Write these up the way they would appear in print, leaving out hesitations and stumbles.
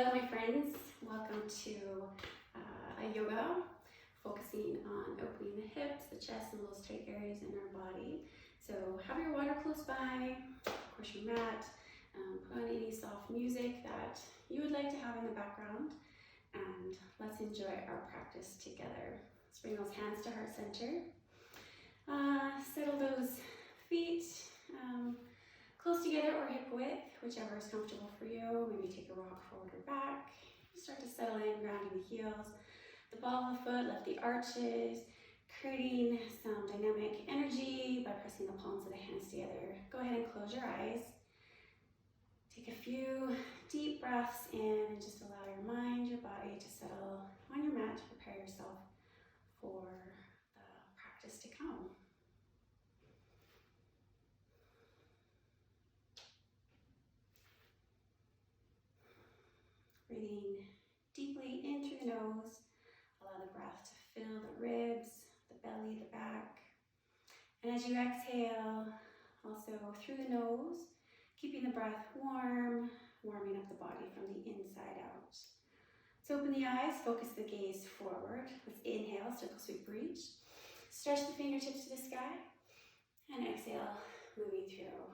Hello my friends, welcome to a yoga focusing on opening the hips, the chest, and those tight areas in our body. So have your water close by, of course your mat, put on any soft music that you would like to have in the background, and let's enjoy our practice together. Let's bring those hands to heart center. Settle those feet close together or hip width, whichever is comfortable for you. Maybe take a rock forward or back. Start to settle in, grounding the heels. The ball of the foot, lift the arches, creating some dynamic energy by pressing the palms of the hands together. Go ahead and close your eyes. Take a few deep breaths in and just allow your mind, your body to settle on your mat to prepare yourself for the practice to come. Breathing deeply in through the nose, allow the breath to fill the ribs, the belly, the back. And as you exhale, also through the nose, keeping the breath warm, warming up the body from the inside out. So open the eyes, focus the gaze forward. Let's inhale, circle sweep reach. Stretch the fingertips to the sky. And exhale, moving through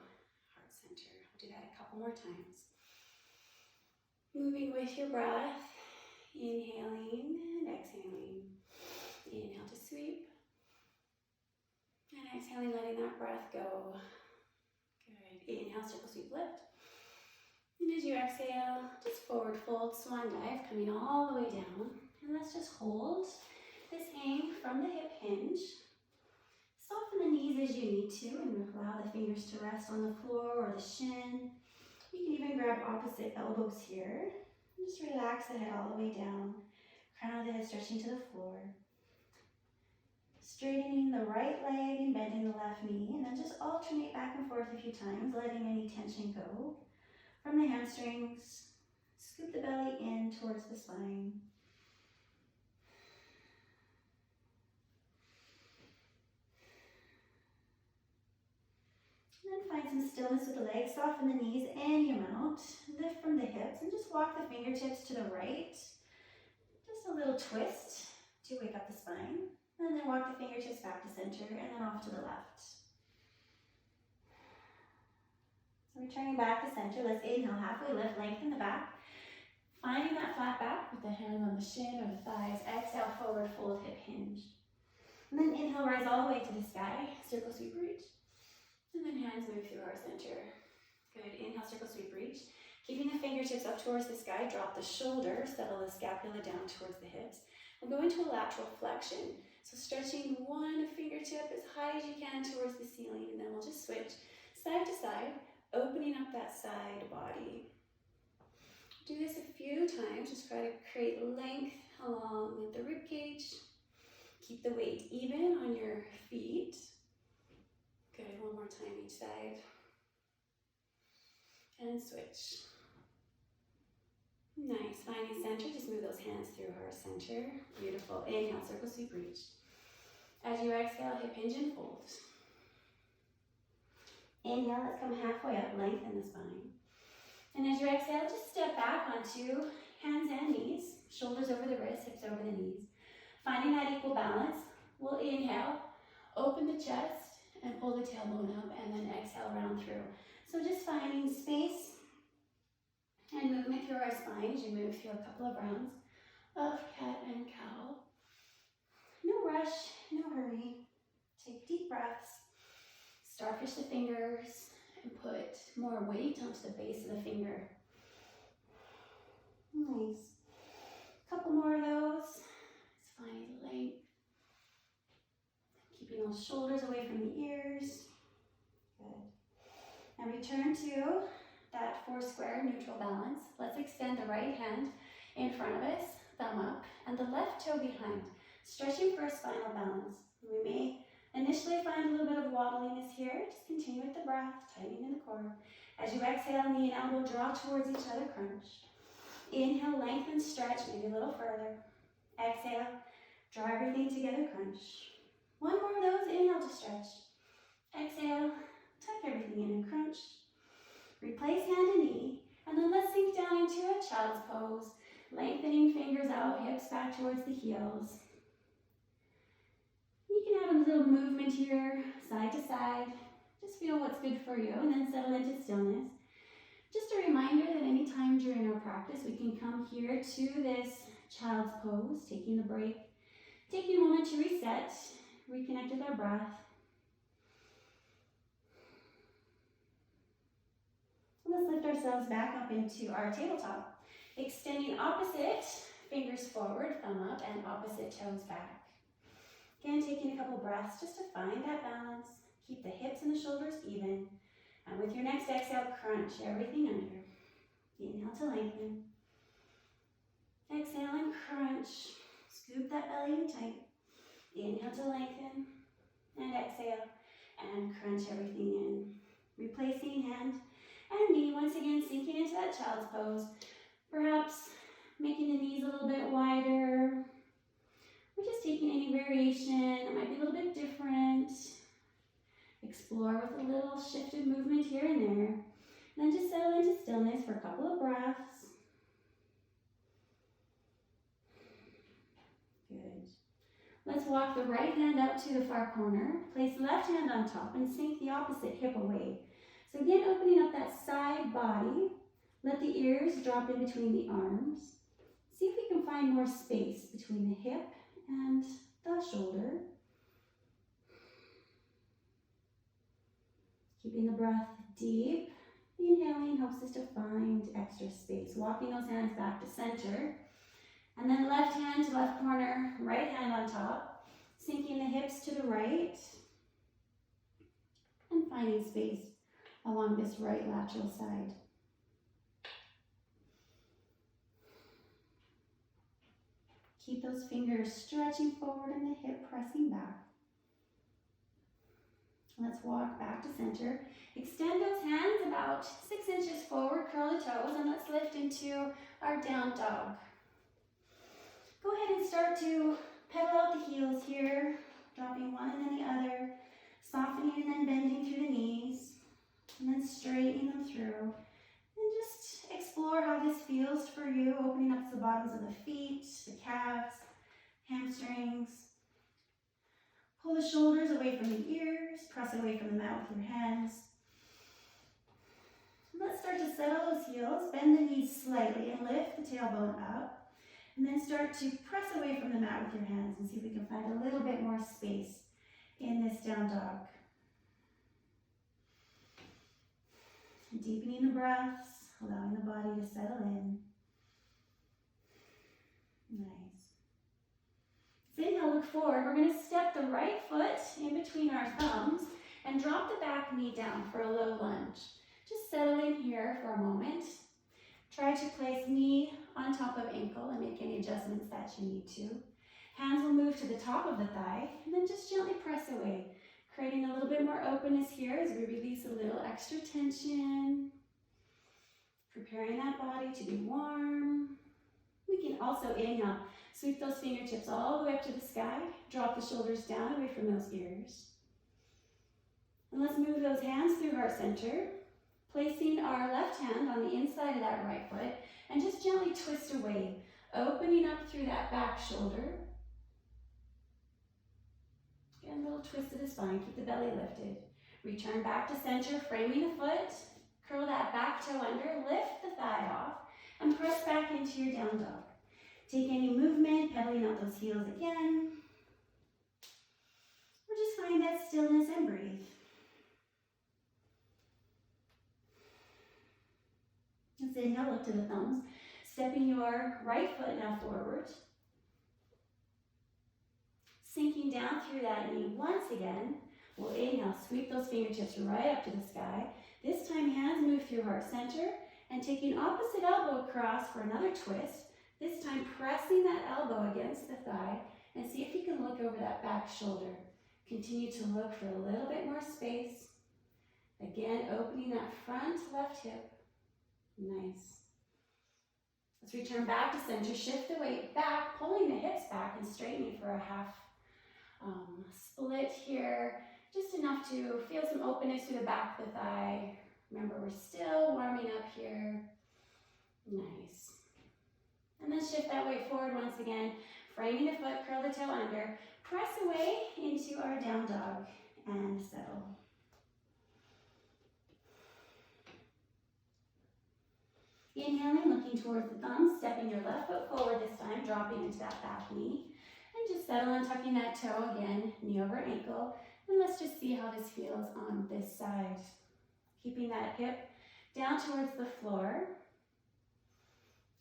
heart center. We'll do that a couple more times. Moving with your breath, inhaling and exhaling. Inhale to sweep. And exhaling, letting that breath go. Good. Inhale, circle sweep lift. And as you exhale, just forward fold, swan dive, coming all the way down. And let's just hold this hang from the hip hinge. Soften the knees as you need to and allow the fingers to rest on the floor or the shin. You can even grab opposite elbows here. And just relax the head all the way down. Crown of the head stretching to the floor. Straightening the right leg and bending the left knee. And then just alternate back and forth a few times, letting any tension go. From the hamstrings, scoop the belly in towards the spine. And then find some stillness with the legs, soften the knees and your mount. Lift from the hips and just walk the fingertips to the right. Just a little twist to wake up the spine. And then walk the fingertips back to center and then off to the left. So returning back to center, let's inhale, halfway lift, lengthen the back. Finding that flat back with the hand on the shin or the thighs. Exhale, forward fold, hip hinge. And then inhale, rise all the way to the sky. Circle sweep reach. And then hands move through our center. Good. Inhale, circle sweep reach. Keeping the fingertips up towards the sky. Drop the shoulders. Settle the scapula down towards the hips. We'll go into a lateral flexion. So stretching one fingertip as high as you can towards the ceiling. And then we'll just switch side to side. Opening up that side body. Do this a few times. Just try to create length along the rib cage. Keep the weight even on your feet. Good, one more time each side. And switch. Nice, finding center, just move those hands through heart center. Beautiful, inhale, circle sweep reach. As you exhale, hip hinge and fold. Inhale, let's come halfway up, lengthen the spine. And as you exhale, just step back onto hands and knees, shoulders over the wrists, hips over the knees. Finding that equal balance, we'll inhale, open the chest, and pull the tailbone up, and then exhale, round through. So just finding space and movement through our spine as you move through a couple of rounds of cat and cow. No rush, no hurry. Take deep breaths. Starfish the fingers and put more weight onto the base of the finger. Nice. Couple more of those. Just finding length. Keeping those shoulders away from the ears. Good. Now return to that four square neutral balance. Let's extend the right hand in front of us, thumb up, and the left toe behind. Stretching for a spinal balance. We may initially find a little bit of wobbliness here. Just continue with the breath, tightening in the core. As you exhale, knee and elbow draw towards each other, crunch. Inhale, lengthen, stretch, maybe a little further. Exhale, draw everything together, crunch. One more of those, inhale to stretch. Exhale, tuck everything in and crunch. Replace hand and knee, and then let's sink down into a a child's pose. Lengthening fingers out, hips back towards the heels. You can have a little movement here, side to side. Just feel what's good for you and then settle into stillness. Just a reminder that anytime during our practice, we can come here to this child's pose, taking the break, taking a moment to reset, reconnect with our breath. Let's lift ourselves back up into our tabletop. Extending opposite fingers forward, thumb up, and opposite toes back. Again, taking a couple breaths just to find that balance. Keep the hips and the shoulders even. And with your next exhale, crunch everything under. Inhale to lengthen. Exhale and crunch. Scoop that belly in tight. Inhale to lengthen. And exhale. And crunch everything in. Replacing hand and knee. Once again, sinking into that child's pose. Perhaps making the knees a little bit wider. Or just taking any variation. It might be a little bit different. Explore with a little shifted movement here and there. And then just settle into stillness for a couple of breaths. Good. Let's walk the right hand out to the far corner. Place the left hand on top and sink the opposite hip away. So again, opening up that side body. Let the ears drop in between the arms. See if we can find more space between the hip and the shoulder. Keeping the breath deep. Inhaling helps us to find extra space. Walking those hands back to center. And then left hand to left corner, right hand on top. Sinking the hips to the right. And finding space along this right lateral side. Keep those fingers stretching forward and the hip pressing back. Let's walk back to center. Extend those hands about 6 inches forward, curl the toes, and let's lift into our down dog. Go ahead and start to pedal out the heels here, dropping one and then the other, softening and then bending through the knees, and then straightening them through. And just explore how this feels for you, opening up the bottoms of the feet, the calves, hamstrings. Pull the shoulders away from the ears, press away from the mat with your hands. Let's start to settle those heels, bend the knees slightly and lift the tailbone up. And then start to press away from the mat with your hands and see if we can find a little bit more space in this down dog. Deepening the breaths, allowing the body to settle in. Nice. Inhale, look forward. We're going to step the right foot in between our thumbs and drop the back knee down for a low lunge. Just settle in here for a moment. Try to place knee on top of ankle and make any adjustments that you need to. Hands will move to the top of the thigh and then just gently press away, creating a little bit more openness here as we release a little extra tension. Preparing that body to be warm. We can also inhale. Sweep those fingertips all the way up to the sky. Drop the shoulders down away from those ears. And let's move those hands through heart center. Placing our left hand on the inside of that right foot and just gently twist away. Opening up through that back shoulder. Again, a little twist of the spine. Keep the belly lifted. Return back to center, framing the foot. Curl that back toe under. Lift the thigh off. And press back into your down dog. Take any movement, pedaling out those heels again. Or just find that stillness and breathe. Let's inhale, look to the thumbs. Stepping your right foot now forward. Sinking down through that knee once again. We'll inhale, sweep those fingertips right up to the sky. This time hands move through heart center. And taking opposite elbow across for another twist. This time pressing that elbow against the thigh and see if you can look over that back shoulder. Continue to look for a little bit more space. Again, opening that front left hip. Nice. Let's return back to center. Shift the weight back, pulling the hips back and straightening for a half split here. Just enough to feel some openness through the back of the thigh. Remember, we're still warming up here. Nice. And then shift that weight forward once again, framing the foot, curl the toe under, press away into our down dog, and settle. Inhaling, looking towards the thumbs, stepping your left foot forward this time, dropping into that back knee. And just settle on tucking that toe again, knee over ankle. And let's just see how this feels on this side. Keeping that hip down towards the floor.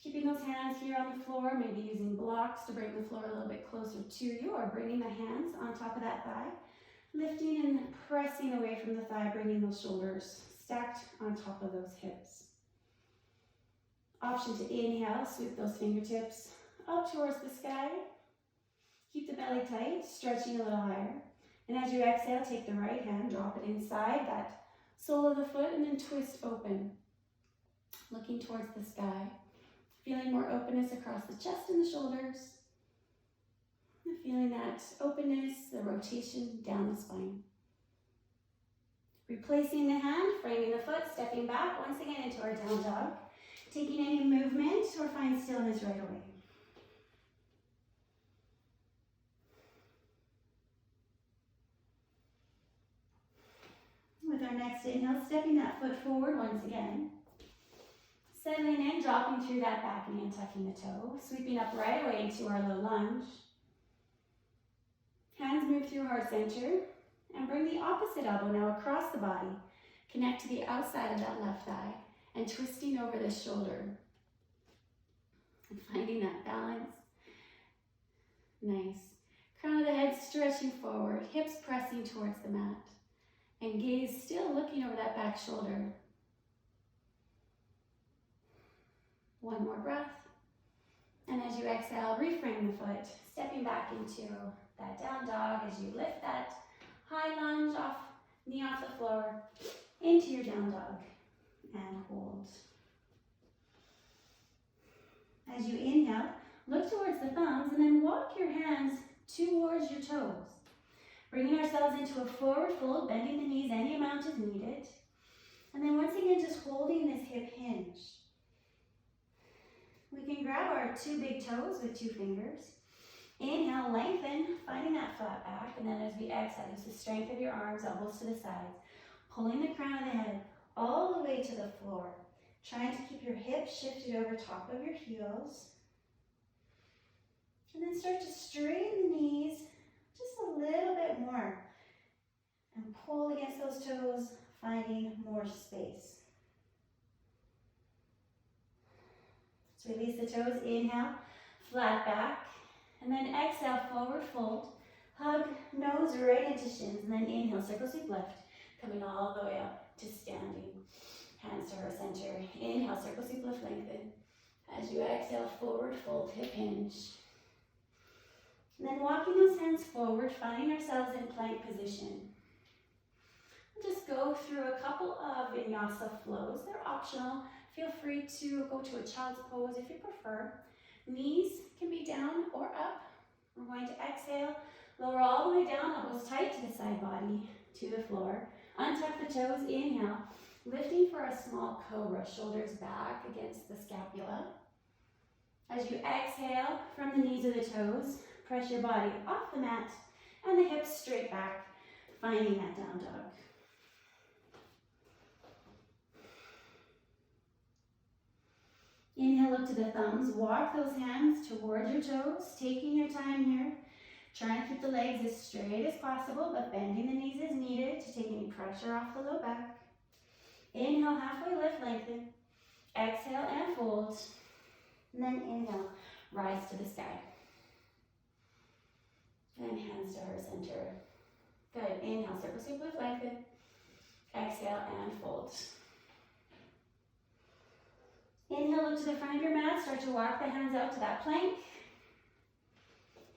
Keeping those hands here on the floor, maybe using blocks to bring the floor a little bit closer to you, or bringing the hands on top of that thigh. Lifting and pressing away from the thigh, bringing those shoulders stacked on top of those hips. Option to inhale, sweep those fingertips up towards the sky. Keep the belly tight, stretching a little higher. And as you exhale, take the right hand, drop it inside that sole of the foot, and then twist open. Looking towards the sky. Feeling more openness across the chest and the shoulders. And feeling that openness, the rotation down the spine. Replacing the hand, framing the foot, stepping back once again into our down dog. Taking any movement or find stillness right away. With our next inhale, stepping that foot forward once again. Settling in, dropping through that back knee and tucking the toe. Sweeping up right away into our low lunge. Hands move through heart center. And bring the opposite elbow now across the body. Connect to the outside of that left thigh. And twisting over the shoulder. And finding that balance. Nice. Crown of the head stretching forward. Hips pressing towards the mat. And gaze still looking over that back shoulder. One more breath. And as you exhale, reframe the foot. Stepping back into that down dog as you lift that high lunge off, knee off the floor, into your down dog. And hold. As you inhale, look towards the thumbs and then walk your hands towards your toes. Bringing ourselves into a forward fold, bending the knees any amount as needed. And then once again, just holding this hip hinge. We can grab our two big toes with two fingers. Inhale, lengthen, finding that flat back. And then as we exhale, use the strength of your arms, elbows to the sides. Pulling the crown of the head all the way to the floor. Trying to keep your hips shifted over top of your heels. And then start to straighten the knees just a little bit more. And pull against those toes, finding more space. So release the toes, inhale, flat back. And then exhale, forward fold. Hug nose right into shins. And then inhale, circle sweep left. Coming all the way up to standing. Hands to heart center. Inhale, circle sweep left, lengthen. As you exhale, forward fold, hip hinge. And then walking those hands forward, finding ourselves in plank position. Just go through a couple of vinyasa flows. They're optional. Feel free to go to a child's pose if you prefer. Knees can be down or up. We're going to exhale, lower all the way down, elbows tight to the side body, to the floor. Untuck the toes, inhale. Lifting for a small cobra, shoulders back against the scapula. As you exhale from the knees or the toes, press your body off the mat and the hips straight back, finding that down dog. Inhale, look to the thumbs. Walk those hands towards your toes, taking your time here. Trying to keep the legs as straight as possible, but bending the knees as needed to take any pressure off the low back. Inhale, halfway lift, lengthen. Exhale and fold. And then inhale, rise to the sky. And hands to heart center. Good. Inhale, circle sweep lift, lengthen. Exhale and fold. Inhale, look to the front of your mat. Start to walk the hands out to that plank.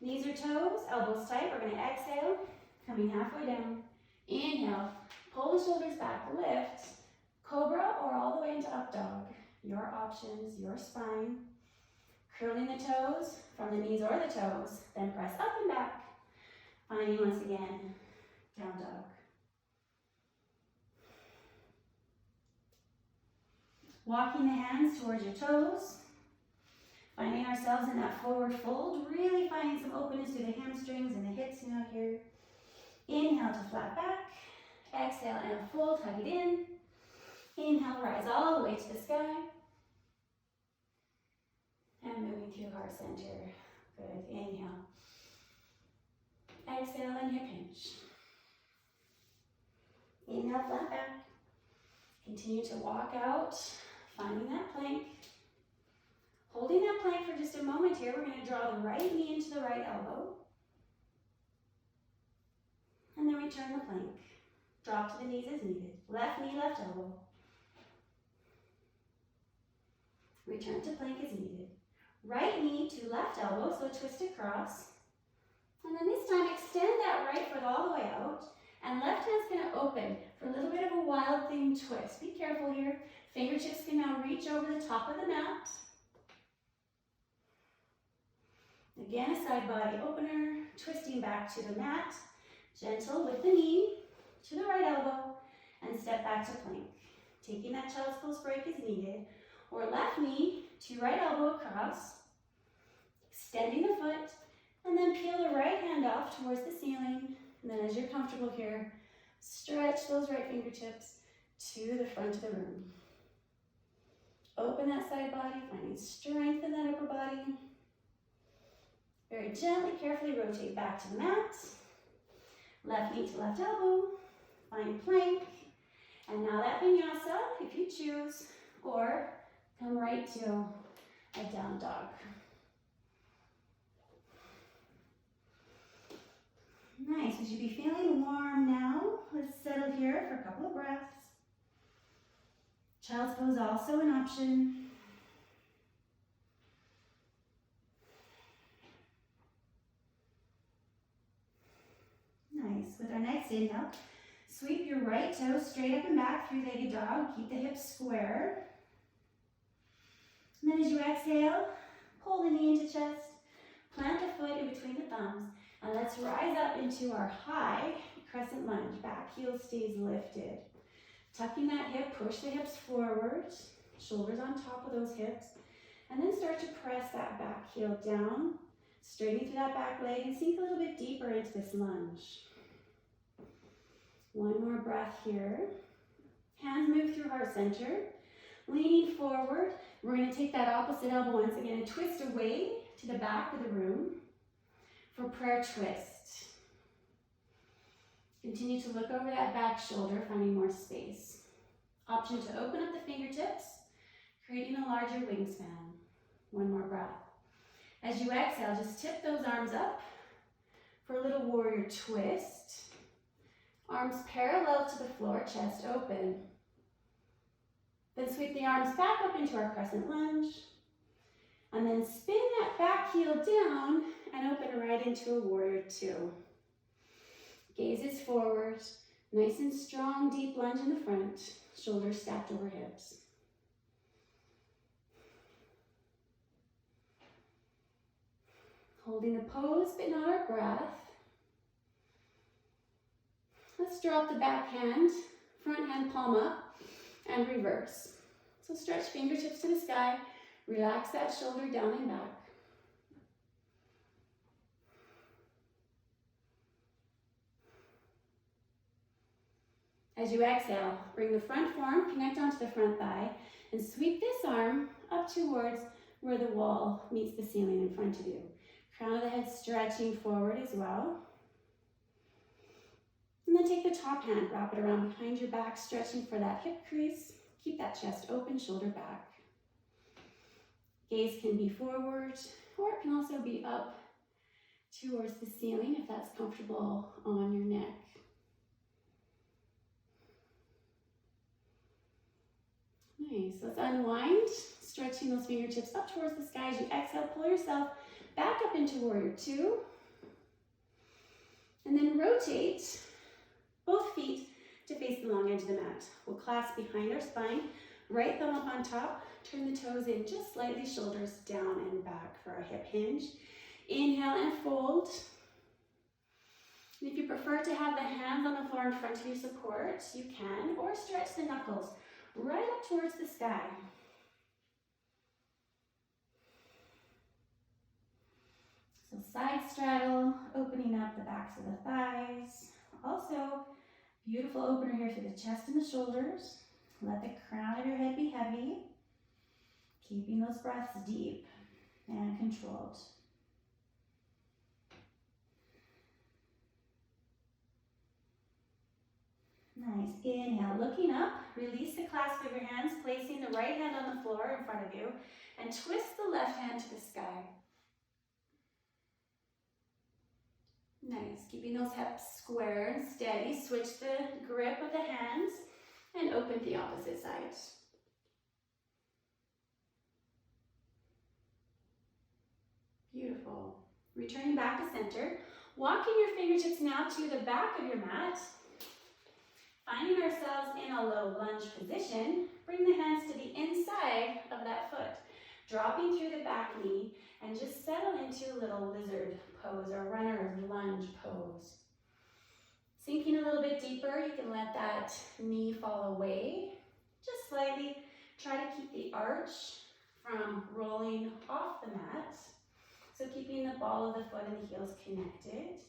Knees or toes, elbows tight. We're going to exhale, coming halfway down. Inhale, pull the shoulders back, lift. Cobra or all the way into up dog. Your options, your spine. Curling the toes from the knees or the toes. Then press up and back. Finding once again, down dog. Walking the hands towards your toes. Finding ourselves in that forward fold, really finding some openness through the hamstrings and the hips now here. Inhale to flat back. Exhale and fold, hug it in. Inhale, rise all the way to the sky. And moving through heart center. Good, inhale. Exhale and hip hinge. Inhale, flat back. Continue to walk out, finding that plank. Holding that plank for just a moment here, we're going to draw the right knee into the right elbow. And then return the plank. Drop to the knees as needed. Left knee, left elbow. Return to plank as needed. Right knee to left elbow, so twist across. And then this time, extend that right foot all the way out. And left hand's going to open for a little bit of a wild thing twist. Be careful here. Fingertips can now reach over the top of the mat. Again, a side body opener, twisting back to the mat. Gentle with the knee to the right elbow and step back to plank. Taking that child's pose break as needed. Or left knee to right elbow across. Extending the foot and then peel the right hand off towards the ceiling. And then as you're comfortable here, stretch those right fingertips to the front of the room. Open that side body, finding strength in that upper body. Very gently, carefully rotate back to the mat. Left knee to left elbow, find plank. And now that vinyasa, if you choose, or come right to a down dog. Nice, you should be feeling warm now. Let's settle here for a couple of breaths. Child's pose also an option. Nice, with our next inhale, sweep your right toe straight up and back, three-legged dog. Keep the hips square. And then as you exhale, pull the knee into chest, plant the foot in between the thumbs. And let's rise up into our high crescent lunge. Back heel stays lifted. Tucking that hip, push the hips forward. Shoulders on top of those hips. And then start to press that back heel down. Straighten through that back leg and sink a little bit deeper into this lunge. One more breath here. Hands move through heart center. Leaning forward. We're going to take that opposite elbow once again and twist away to the back of the room. For prayer twist. Continue to look over that back shoulder, finding more space. Option to open up the fingertips, creating a larger wingspan. One more breath. As you exhale, just tip those arms up for a little warrior twist. Arms parallel to the floor, chest open. Then sweep the arms back up into our crescent lunge. And then spin that back heel down and open right into a warrior two. Gazes forward, nice and strong, deep lunge in the front, shoulders stacked over hips. Holding the pose, but not our breath. Let's drop the back hand, front hand palm up, and reverse. So stretch fingertips to the sky, relax that shoulder down and back. As you exhale, bring the front forearm, connect onto the front thigh, and sweep this arm up towards where the wall meets the ceiling in front of you. Crown of the head stretching forward as well. And then take the top hand, wrap it around behind your back, stretching for that hip crease. Keep that chest open, shoulder back. Gaze can be forward, or it can also be up towards the ceiling if that's comfortable on your neck. Nice, let's unwind, stretching those fingertips up towards the sky. As you exhale, pull yourself back up into warrior two. And then rotate both feet to face the long edge of the mat. We'll clasp behind our spine, right thumb up on top, turn the toes in just slightly, shoulders down and back for a hip hinge. Inhale and fold. And if you prefer to have the hands on the floor in front of you support, you can, or stretch the knuckles right up towards the sky. So side straddle, opening up the backs of the thighs. Also, beautiful opener here through the chest and the shoulders. Let the crown of your head be heavy, keeping those breaths deep and controlled. Nice. Inhale, looking up, release the clasp of your hands, placing the right hand on the floor in front of you, and twist the left hand to the sky. Nice. Keeping those hips square and steady. Switch the grip of the hands and open the opposite side. Beautiful. Returning back to center. Walking your fingertips now to the back of your mat. Finding ourselves in a low lunge position, bring the hands to the inside of that foot, dropping through the back knee, and just settle into a little lizard pose or runner's lunge pose. Sinking a little bit deeper, you can let that knee fall away, just slightly. Try to keep the arch from rolling off the mat. So keeping the ball of the foot and the heels connected.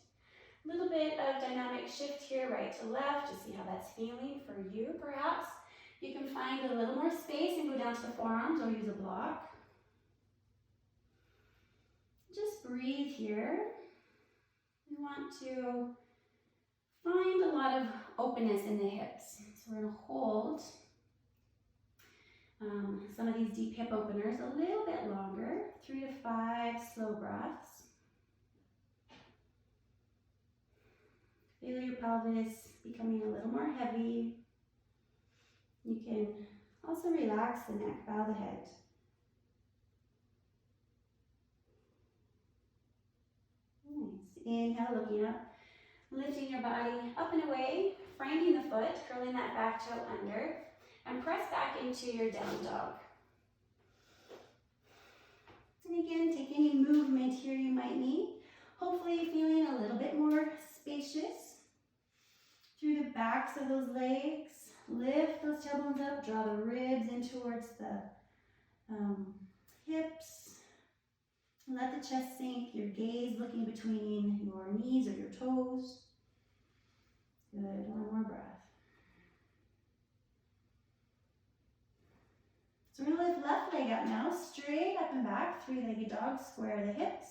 A little bit of dynamic shift here, right to left, to see how that's feeling for you, perhaps. You can find a little more space and go down to the forearms or use a block. Just breathe here. We want to find a lot of openness in the hips. So we're going to hold some of these deep hip openers a little bit longer, 3 to 5 slow breaths. Feel your pelvis becoming a little more heavy. You can also relax the neck, bow the head. Nice. Inhale, looking up, lifting your body up and away, finding the foot, curling that back toe under, and press back into your down dog. And again, take any movement here you might need. Hopefully feeling a little bit more spacious through the backs of those legs. Lift those tailbones up, draw the ribs in towards the hips. Let the chest sink, your gaze looking between your knees or your toes. Good, one more breath. So we're gonna lift left leg up now, straight up and back, three-legged dog, square the hips.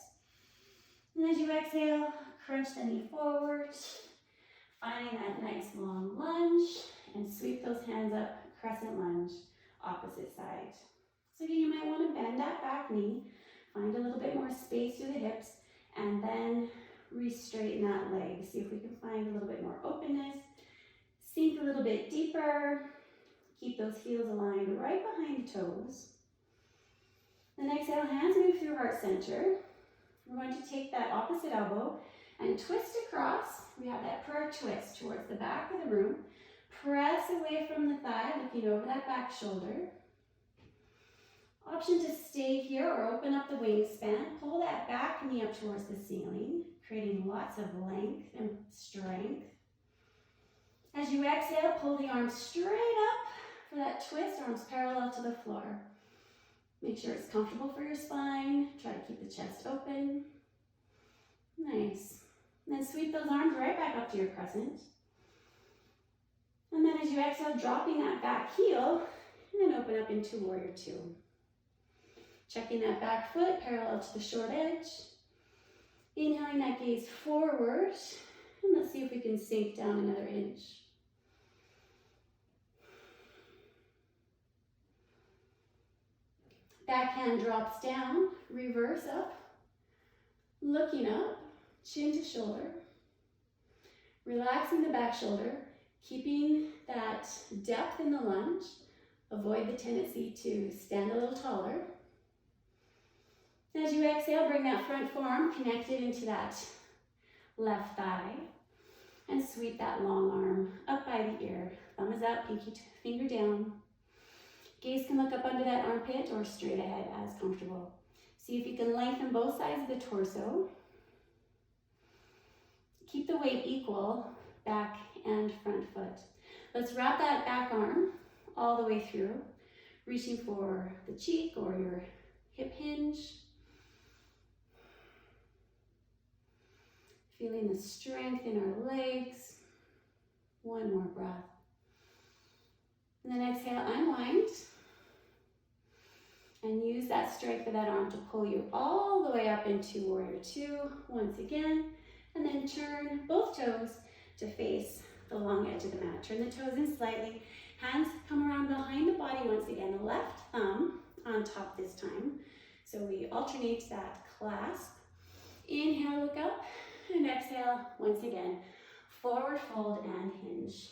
And as you exhale, crunch the knee forward, finding that nice long lunge, and sweep those hands up, crescent lunge, opposite side. So again, you might want to bend that back knee, find a little bit more space through the hips, and then re-straighten that leg. See if we can find a little bit more openness. Sink a little bit deeper. Keep those heels aligned right behind the toes. Then exhale, hands move through heart center. We're going to take that opposite elbow and twist across. We have that prayer twist towards the back of the room. Press away from the thigh, looking over that back shoulder. Option to stay here or open up the wingspan. Pull that back knee up towards the ceiling, creating lots of length and strength. As you exhale, pull the arms straight up for that twist, arms parallel to the floor. Make sure it's comfortable for your spine. Try to keep the chest open. Nice. And then sweep those arms right back up to your crescent. And then as you exhale, dropping that back heel, and then open up into warrior two. Checking that back foot parallel to the short edge. Inhaling that gaze forward. And let's see if we can sink down another inch. Back hand drops down, reverse up, looking up, chin to shoulder. Relaxing the back shoulder, keeping that depth in the lunge. Avoid the tendency to stand a little taller. As you exhale, bring that front forearm connected into that left thigh and sweep that long arm up by the ear. Thumb is up, pinky finger down. Gaze can look up under that armpit or straight ahead as comfortable. See if you can lengthen both sides of the torso. Keep the weight equal, back and front foot. Let's wrap that back arm all the way through, reaching for the cheek or your hip hinge. Feeling the strength in our legs. One more breath. And then exhale, unwind. And use that strength of that arm to pull you all the way up into warrior two once again. And then turn both toes to face the long edge of the mat. Turn the toes in slightly. Hands come around behind the body once again. The left thumb on top this time. So we alternate that clasp. Inhale, look up. And exhale, once again, forward fold and hinge.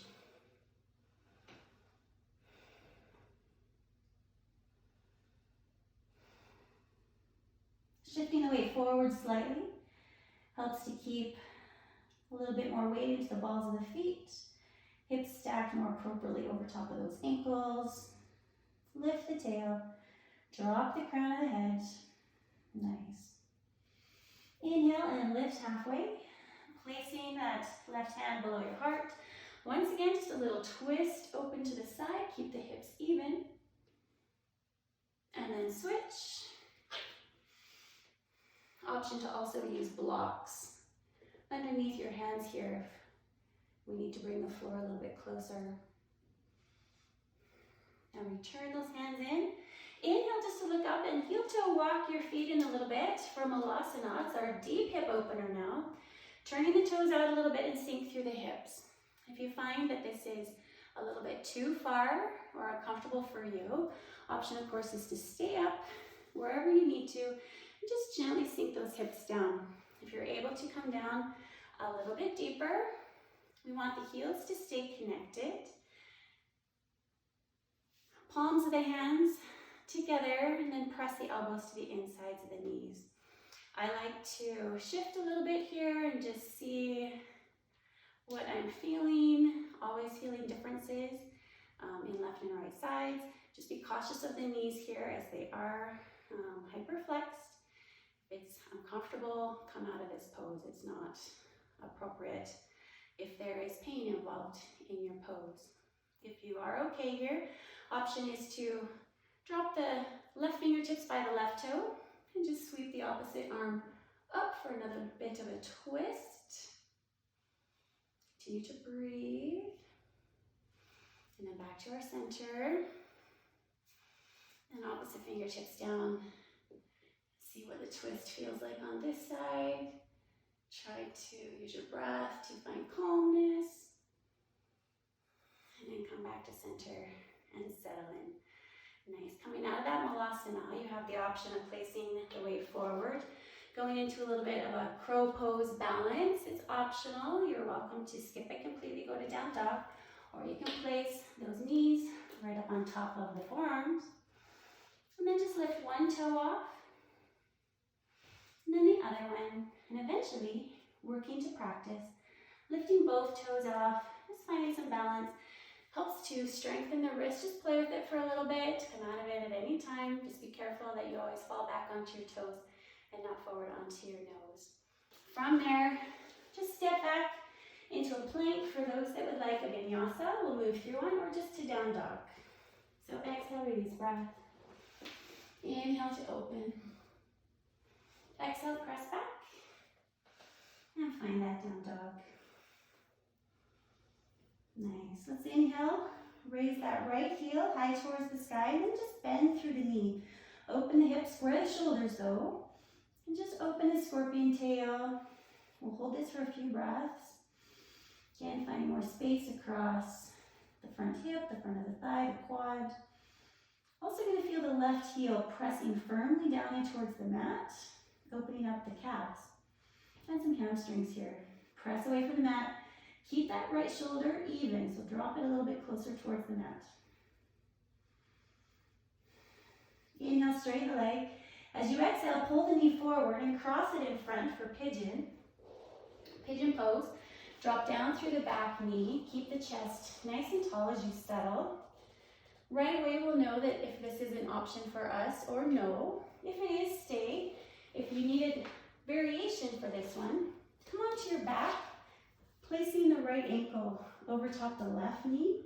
Shifting the weight forward slightly helps to keep a little bit more weight into the balls of the feet. Hips stacked more appropriately over top of those ankles. Lift the tail, drop the crown of the head. Nice. Inhale and lift halfway, placing that left hand below your heart. Once again, just a little twist, open to the side, keep the hips even. And then switch. Option to also use blocks underneath your hands here if we need to bring the floor a little bit closer. Now return those hands in. Inhale just to look up and heel toe walk your feet in a little bit for Malasana. It's our deep hip opener now. Turning the toes out a little bit and sink through the hips. If you find that this is a little bit too far or uncomfortable for you, option of course is to stay up wherever you need to and just gently sink those hips down. If you're able to come down a little bit deeper, we want the heels to stay connected. Palms of the hands together and then press the elbows to the insides of the knees. I like to shift a little bit here and just see what I'm feeling, always feeling differences in left and right sides. Just be cautious of the knees here as they are hyperflexed. If it's uncomfortable, come out of this pose. It's not appropriate if there is pain involved in your pose. If you are okay here, option is to drop the left fingertips by the left toe and just sweep the opposite arm up for another bit of a twist. Continue to breathe. And then back to our center. And opposite fingertips down. See what the twist feels like on this side. Try to use your breath to find calmness. And then come back to center and settle in. Nice. Coming out of that Malasana, you have the option of placing the weight forward, going into a little bit of a crow pose balance. It's optional. You're welcome to skip it completely, go to down dog, or you can place those knees right up on top of the forearms. And then just lift one toe off, and then the other one, and eventually working to practice, lifting both toes off, just finding some balance. Helps to strengthen the wrist. Just play with it for a little bit. Come out of it at any time. Just be careful that you always fall back onto your toes and not forward onto your nose. From there, just step back into a plank for those that would like a vinyasa. We'll move through one or just to down dog. So exhale, release breath. Inhale to open. Exhale, press back. And find that down dog. Nice. Let's inhale, raise that right heel high towards the sky, and then just bend through the knee. Open the hips, square the shoulders though, and just open the scorpion tail. We'll hold this for a few breaths. Again, finding more space across the front hip, the front of the thigh, the quad. Also going to feel the left heel pressing firmly down in towards the mat, opening up the calves and some hamstrings here. Press away from the mat. Keep that right shoulder even, so drop it a little bit closer towards the mat. Inhale, straighten the leg. As you exhale, pull the knee forward and cross it in front for pigeon. Pigeon pose. Drop down through the back knee. Keep the chest nice and tall as you settle. Right away, we'll know that if this is an option for us or no. If it is, stay. If you needed variation for this one, come onto your back. Placing the right ankle over top the left knee,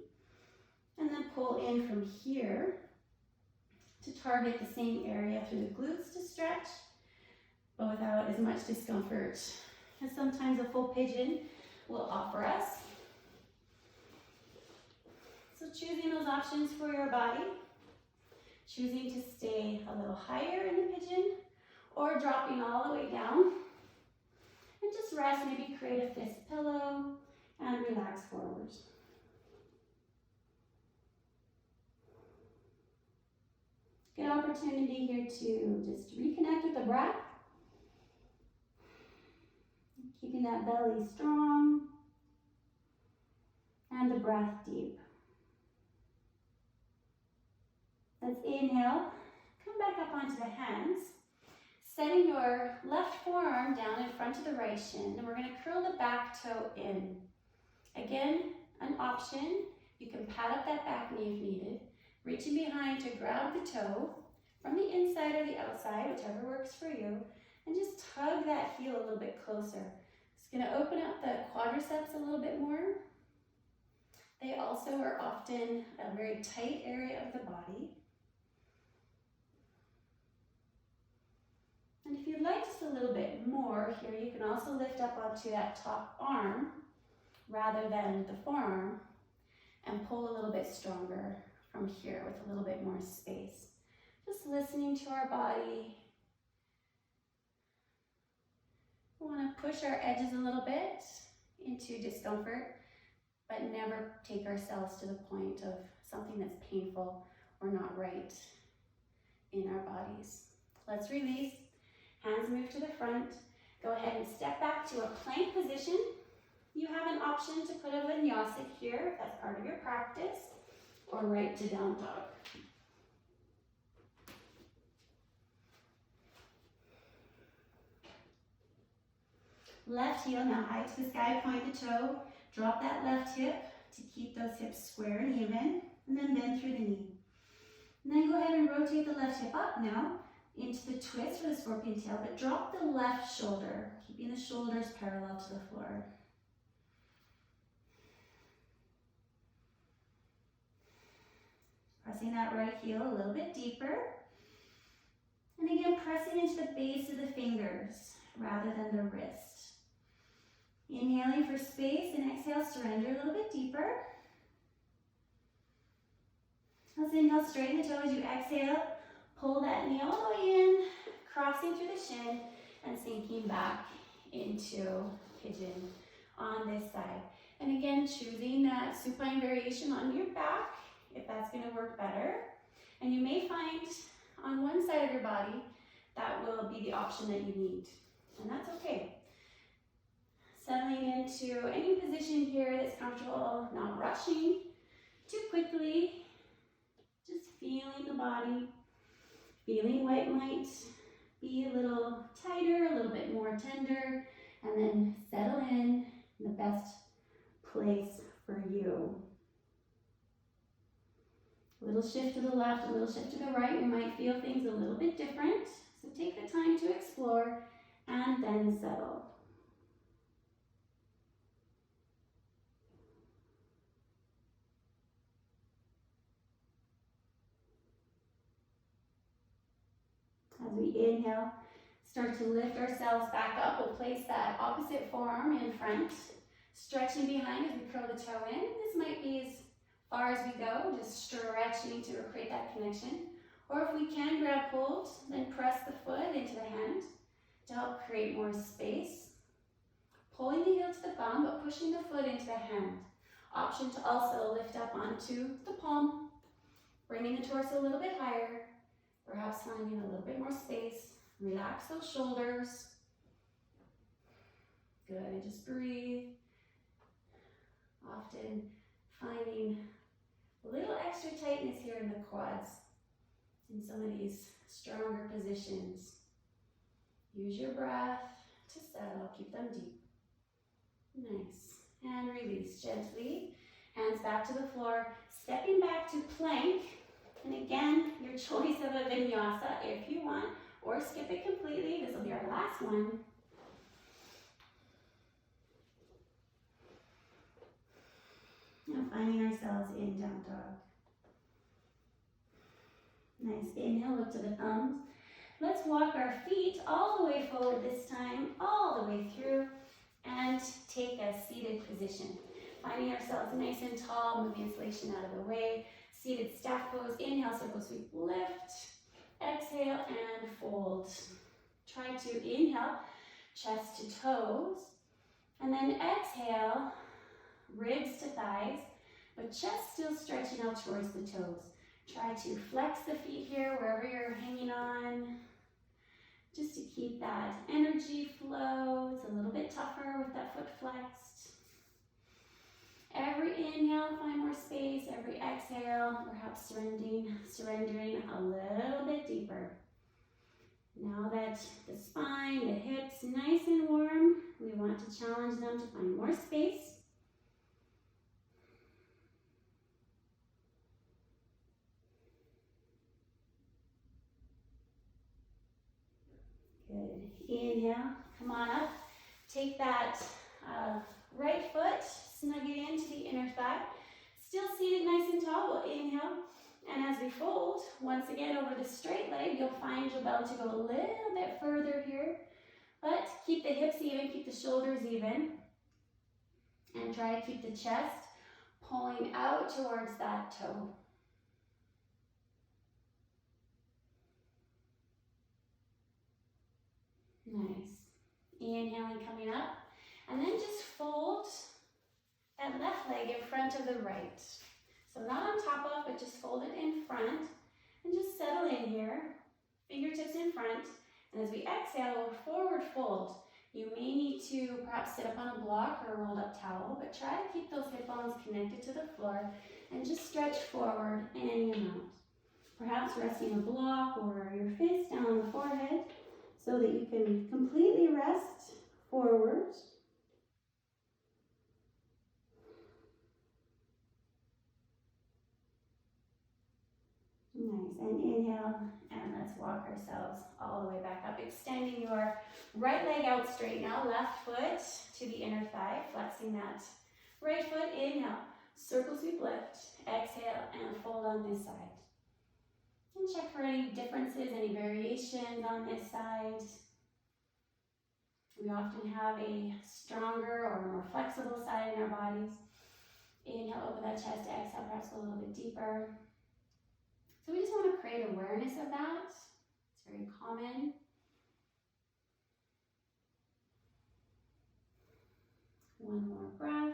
and then pull in from here to target the same area through the glutes to stretch, but without as much discomfort as sometimes a full pigeon will offer us. So choosing those options for your body, choosing to stay a little higher in the pigeon or dropping all the way down, and just rest, maybe create a fist pillow and relax forward. Good opportunity here to just reconnect with the breath, keeping that belly strong and the breath deep. Let's inhale, come back up onto the hands, setting your left forearm down in front of the right shin, and we're going to curl the back toe in. Again, an option, you can pad up that back knee if needed, reaching behind to grab the toe from the inside or the outside, whichever works for you, and just tug that heel a little bit closer. It's going to open up the quadriceps a little bit more. They also are often a very tight area of the body. And if you'd like just a little bit more here, you can also lift up onto that top arm rather than the forearm and pull a little bit stronger from here with a little bit more space. Just listening to our body. We want to push our edges a little bit into discomfort, but never take ourselves to the point of something that's painful or not right in our bodies. Let's release. Hands move to the front. Go ahead and step back to a plank position. You have an option to put a vinyasa here if that's part of your practice, or right to down dog. Left heel now high to the sky, point the toe, drop that left hip to keep those hips square and even, and then bend through the knee. And then go ahead and rotate the left hip up now into the twist for the scorpion tail, but drop the left shoulder, keeping the shoulders parallel to the floor. Pressing that right heel a little bit deeper. And again, pressing into the base of the fingers rather than the wrist. Inhaling for space and exhale, surrender a little bit deeper. Let's inhale, straighten the toe as you exhale. Pull that knee all the way in, crossing through the shin and sinking back into pigeon on this side. And again, choosing that supine variation on your back if that's going to work better. And you may find on one side of your body that will be the option that you need. And that's okay. Settling into any position here that's comfortable, not rushing too quickly, just feeling the body. Feeling what might be a little tighter, a little bit more tender, and then settle in the best place for you. A little shift to the left, a little shift to the right. You might feel things a little bit different. So take the time to explore and then settle. As we inhale, start to lift ourselves back up. We'll place that opposite forearm in front, stretching behind as we curl the toe in. This might be as far as we go, just stretching to create that connection. Or if we can grab hold, then press the foot into the hand to help create more space. Pulling the heel to the bum, but pushing the foot into the hand. Option to also lift up onto the palm, bringing the torso a little bit higher. Perhaps finding a little bit more space. Relax those shoulders. Good, and just breathe. Often finding a little extra tightness here in the quads in some of these stronger positions. Use your breath to settle, keep them deep. Nice, and release gently. Hands back to the floor, stepping back to plank. And again, your choice of a vinyasa if you want, or skip it completely. This will be our last one. Now finding ourselves in down dog. Nice. Inhale, look to the thumbs. Let's walk our feet all the way forward this time, all the way through, and take a seated position. Finding ourselves nice and tall, move the insulation out of the way. Seated staff pose. Inhale, circle sweep, lift. Exhale and fold. Try to inhale, chest to toes. And then exhale, ribs to thighs, but chest still stretching out towards the toes. Try to flex the feet here wherever you're hanging on, just to keep that energy flow. It's a little bit tougher with that foot flexed. Every inhale, find more space. Every exhale, perhaps surrendering a little bit deeper. Now that the spine, the hips, nice and warm, we want to challenge them to find more space. Good. Inhale, come on up. Take that right foot, snug it into the inner thigh. Still seated nice and tall. We'll inhale. And as we fold, once again over the straight leg, you'll find your belly to go a little bit further here. But keep the hips even, keep the shoulders even. And try to keep the chest pulling out towards that toe. Nice. Inhaling, coming up. And then just fold that left leg in front of the right. So not on top of, but just fold it in front. And just settle in here. Fingertips in front. And as we exhale, we'll forward fold. You may need to perhaps sit up on a block or a rolled up towel, but try to keep those hip bones connected to the floor and just stretch forward any amount. Perhaps resting a block or your fist down on the forehead so that you can completely rest forward. Nice, and inhale, and let's walk ourselves all the way back up. Extending your right leg out straight now, left foot to the inner thigh, flexing that right foot. Inhale, circle sweep lift, exhale, and fold on this side. And check for any differences, any variations on this side. We often have a stronger or more flexible side in our bodies. Inhale, open that chest, exhale, perhaps go a little bit deeper. So we just want to create awareness of that. It's very common. One more breath.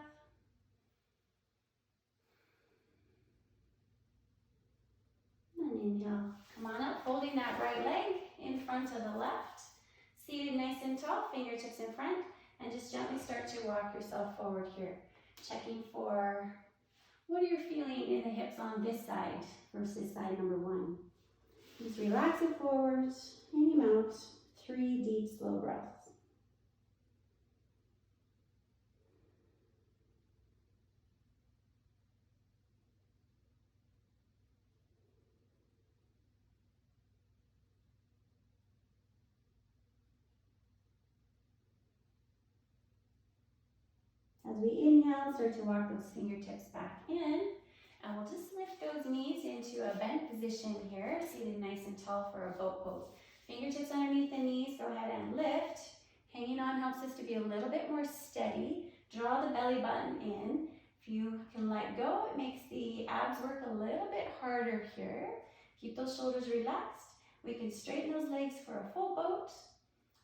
And inhale. Come on up, folding that right leg in front of the left. Seated nice and tall, fingertips in front. And just gently start to walk yourself forward here. Checking for what are you feeling in the hips on this side versus side number one. Just relax it forward, any amount, 3 deep, slow breaths. As we inhale, start to walk those fingertips back in. And we'll just lift those knees into a bent position here, seated nice and tall for a boat pose. Fingertips underneath the knees, go ahead and lift. Hanging on helps us to be a little bit more steady. Draw the belly button in. If you can let go, it makes the abs work a little bit harder here. Keep those shoulders relaxed. We can straighten those legs for a full boat.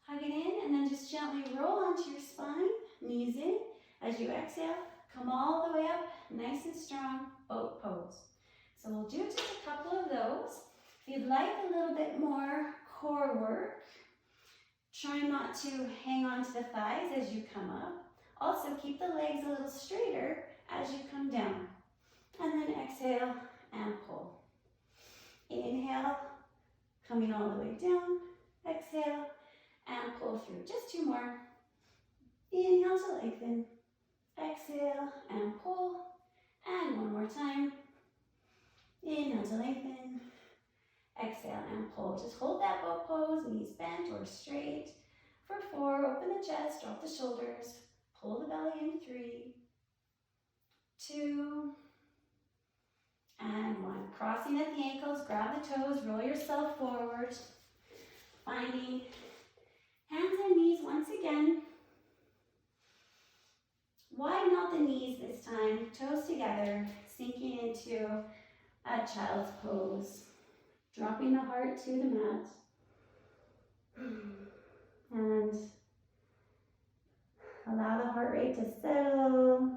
Hug it in and then just gently roll onto your spine, knees in. As you exhale, come all the way up, nice and strong, boat pose. So we'll do just a couple of those. If you'd like a little bit more core work, try not to hang on to the thighs as you come up. Also, keep the legs a little straighter as you come down. And then exhale and pull. Inhale, coming all the way down. Exhale and pull through. Just 2 more. Inhale to lengthen. Exhale and pull. And 1 more time. Inhale to lengthen. Exhale and pull. Just hold that boat pose, knees bent or straight. For 4, open the chest, drop the shoulders. Pull the belly in. 3, 2, and 1. Crossing at the ankles, grab the the toes, roll yourself forward, finding hands and knees once again. Widen out the knees this time, toes together, sinking into a child's pose. Dropping the heart to the mat. And allow the heart rate to settle.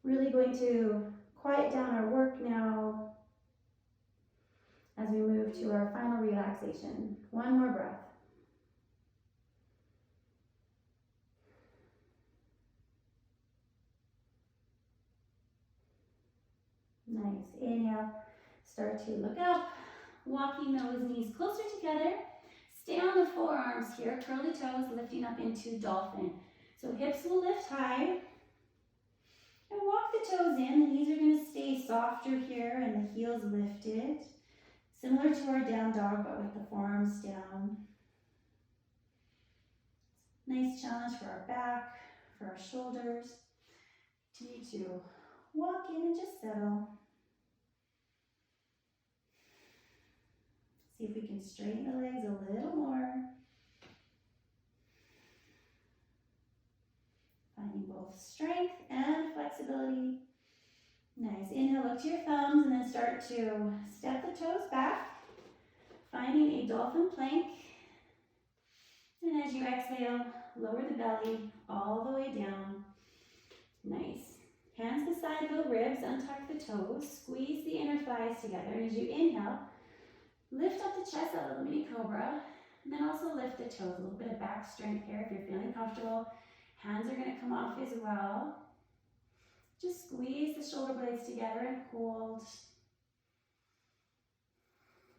Really going to quiet down our work now as we move to our final relaxation. One more breath. Nice. Inhale. Start to look up, walking those knees closer together. Stay on the forearms here, curl the toes, lifting up into dolphin. So hips will lift high. And walk the toes in. The knees are going to stay softer here and the heels lifted. Similar to our down dog, but with the forearms down. Nice challenge for our back, for our shoulders. Continue to walk in and just settle. See if we can straighten the legs a little more. Finding both strength and flexibility. Nice. Inhale, look to your thumbs and then start to step the toes back. Finding a dolphin plank. And as you exhale, lower the belly all the way down. Nice. Hands to the side of the ribs, untuck the toes, squeeze the inner thighs together. And as you inhale, lift up the chest, a little mini cobra, and then also lift the toes. A little bit of back strength here if you're feeling comfortable. Hands are going to come off as well. Just squeeze the shoulder blades together and hold.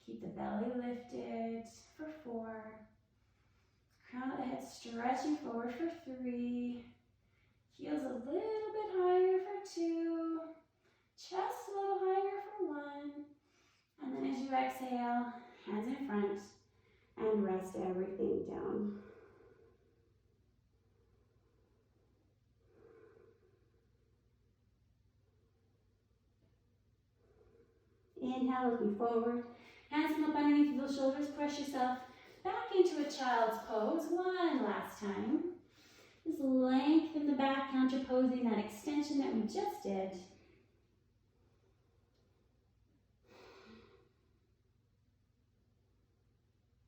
Keep the belly lifted for 4. Crown of the head stretching forward for 3. Heels a little bit higher for 2. Chest a little higher for 1. And then as you exhale, hands in front and rest everything down. Inhale, looking forward. Hands come up underneath the shoulders. Press yourself back into a child's pose. One last time. Just lengthen the back, counterposing that extension that we just did.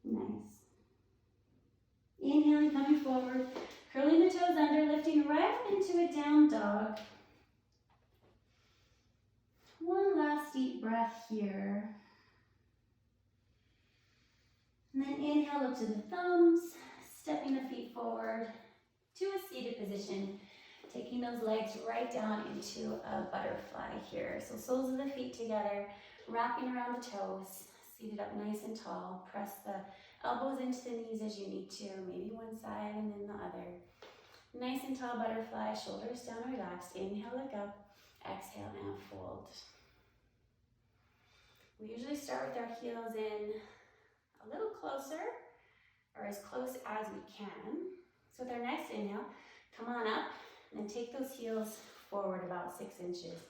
Nice. Inhaling, coming forward, curling the toes under, lifting right up into a down dog. One last deep breath here. And then inhale, look to the thumbs, stepping the feet forward to a seated position, taking those legs right down into a butterfly here. So soles of the feet together, wrapping around the toes, seated up nice and tall. Press the elbows into the knees as you need to, maybe one side and then the other. Nice and tall butterfly, shoulders down, relaxed. Inhale, look up. Exhale and fold. We usually start with our heels in a little closer, or as close as we can. So with our next inhale, come on up, and then take those heels forward about 6 inches.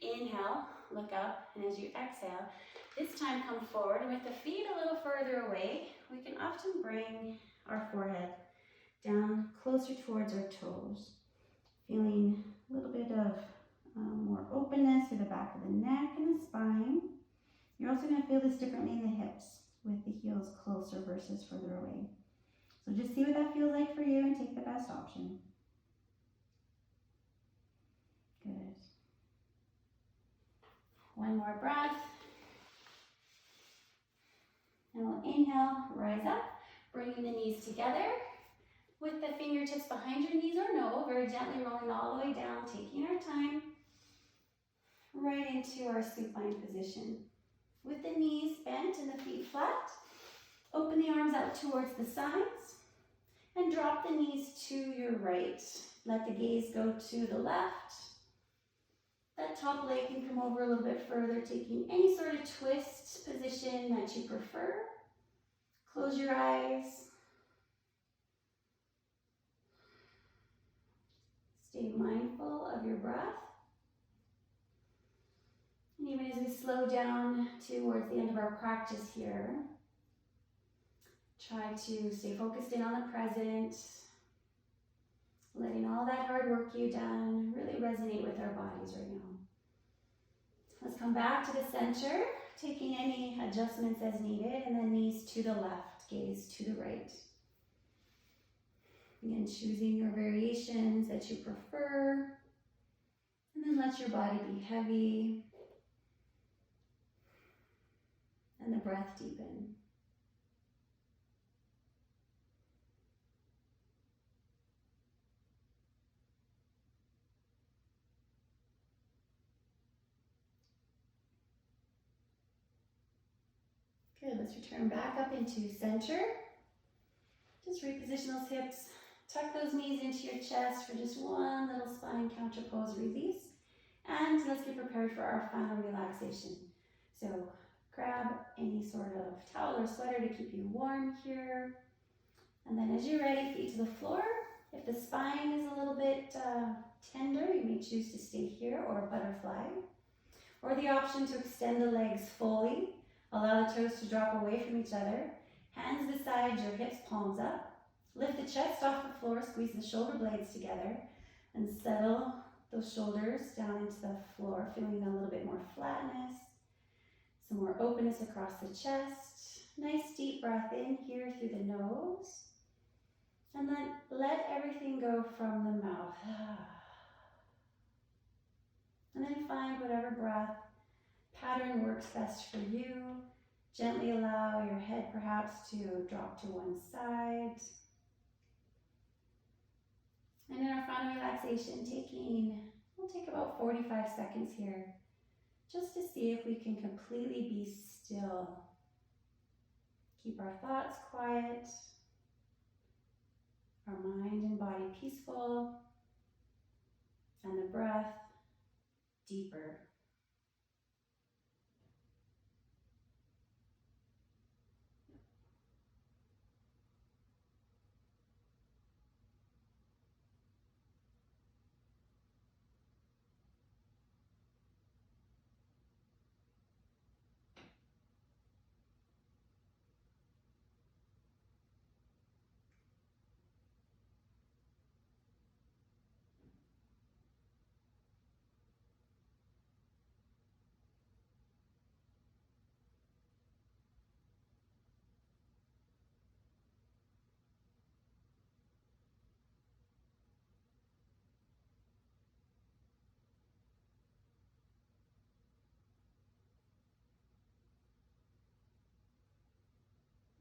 Inhale, look up, and as you exhale, this time come forward, and with the feet a little further away, we can often bring our forehead down closer towards our toes, feeling a little bit of more openness through the back of the neck and the spine. You're also going to feel this differently in the hips with the heels closer versus further away. So just see what that feels like for you and take the best option. Good. One more breath. And we'll inhale, rise up, bringing the knees together with the fingertips behind your knees or no, very gently rolling all the way down, taking our time right into our supine position. With the knees bent and the feet flat, open the arms out towards the sides and drop the knees to your right. Let the gaze go to the left. That top leg can come over a little bit further, taking any sort of twist position that you prefer. Close your eyes. Stay mindful of your breath. And Even as we slow down towards the end of our practice here, try to stay focused in on the present, letting all that hard work you've done really resonate with our bodies right now. Let's come back to the center, taking any adjustments as needed, and then knees to the left, gaze to the right. Again, choosing your variations that you prefer, and then let your body be heavy, and the breath deepen. Good, let's return back up into center. Just reposition those hips, tuck those knees into your chest for just one little spine counter pose release. And let's get prepared for our final relaxation. So grab any sort of towel or sweater to keep you warm here. And then as you're ready, feet to the floor. If the spine is a little bit tender, you may choose to stay here or butterfly. Or the option to extend the legs fully. Allow the toes to drop away from each other. Hands beside your hips, palms up. Lift the chest off the floor, squeeze the shoulder blades together, and settle those shoulders down into the floor, feeling a little bit more flatness, some more openness across the chest. Nice deep breath in here through the nose. And then let everything go from the mouth. And then find whatever breath pattern works best for you. Gently allow your head perhaps to drop to one side. And in our final relaxation, we'll take about 45 seconds here, just to see if we can completely be still. Keep our thoughts quiet, our mind and body peaceful, and the breath deeper.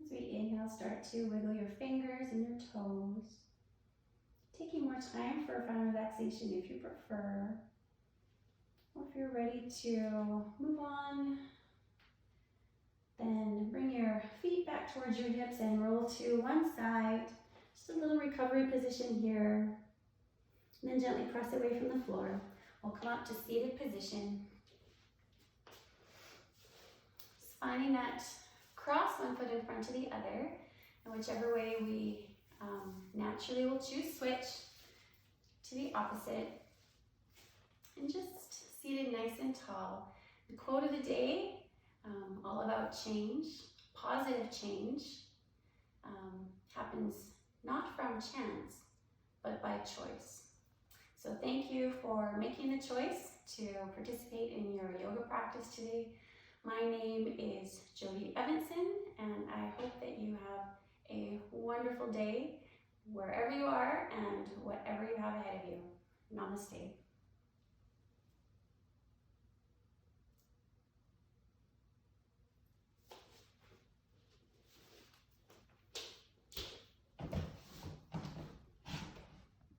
As we inhale, start to wiggle your fingers and your toes. Taking more time for final relaxation if you prefer. Or if you're ready to move on, then bring your feet back towards your hips and roll to one side. Just a little recovery position here. And then gently press away from the floor. We'll come up to seated position. Just finding that cross one foot in front of the other, and whichever way we naturally will choose, switch to the opposite, and just seated nice and tall. The quote of the day, all about change, positive change, happens not from chance, but by choice. So thank you for making the choice to participate in your yoga practice today. My name is Jody Evanson, and I hope that you have a wonderful day wherever you are and whatever you have ahead of you. Namaste.